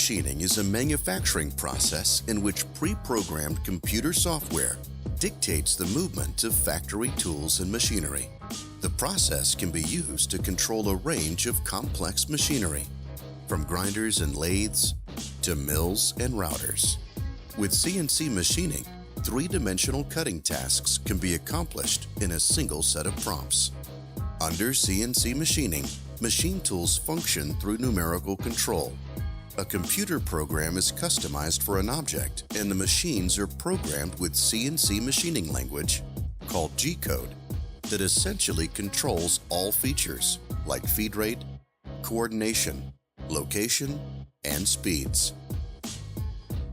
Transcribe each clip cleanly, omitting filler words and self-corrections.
machining is a manufacturing process in which pre-programmed computer software dictates the movement of factory tools and machinery. The process can be used to control a range of complex machinery, from grinders and lathes to mills and routers. With CNC machining, three-dimensional cutting tasks can be accomplished in a single set of prompts. Under CNC machining, machine tools function through numerical control. A computer program is customized for an object, and the machines are programmed with CNC machining language, called G-code, that essentially controls all features like feed rate, coordination, location, and speeds.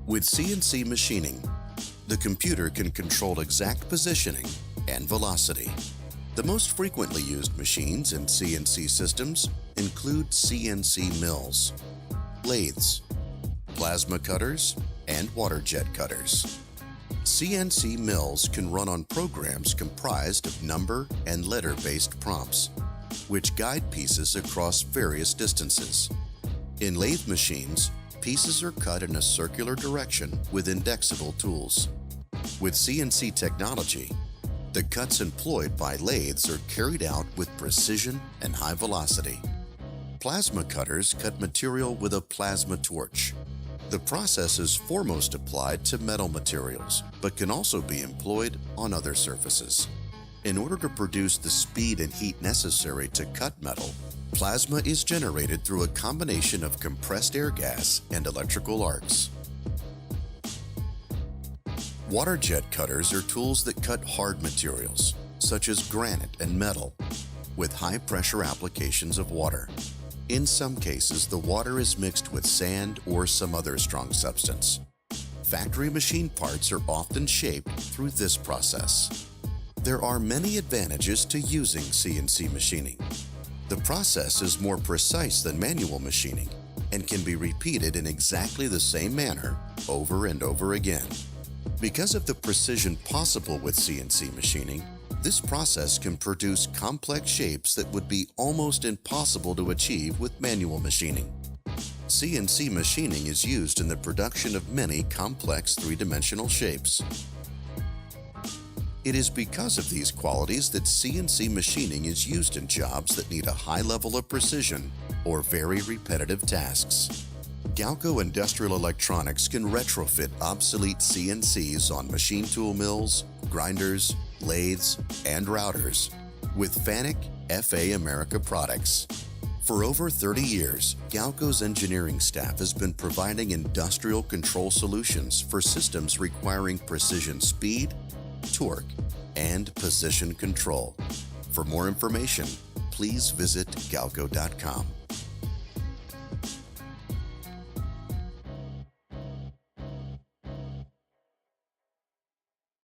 With CNC machining, the computer can control exact positioning and velocity. The most frequently used machines in CNC systems include CNC mills, lathes, plasma cutters, and water jet cutters. CNC mills can run on programs comprised of number and letter-based prompts, which guide pieces across various distances. In lathe machines, pieces are cut in a circular direction with indexable tools. With CNC technology, the cuts employed by lathes are carried out with precision and high velocity. Plasma cutters cut material with a plasma torch. The process is foremost applied to metal materials, but can also be employed on other surfaces. In order to produce the speed and heat necessary to cut metal, plasma is generated through a combination of compressed air gas and electrical arcs. Water jet cutters are tools that cut hard materials, such as granite and metal, with high-pressure applications of water. In some cases, the water is mixed with sand or some other strong substance. Factory machine parts are often shaped through this process. There are many advantages to using CNC machining. The process is more precise than manual machining and can be repeated in exactly the same manner over and over again. Because of the precision possible with CNC machining, this process can produce complex shapes that would be almost impossible to achieve with manual machining. CNC machining is used in the production of many complex three-dimensional shapes. It is because of these qualities that CNC machining is used in jobs that need a high level of precision or very repetitive tasks. Galco Industrial Electronics can retrofit obsolete CNCs on machine tool mills, grinders, lathes, and routers with FANUC FA America products. For over 30 years, Galco's engineering staff has been providing industrial control solutions for systems requiring precision speed, torque, and position control. For more information, please visit galco.com.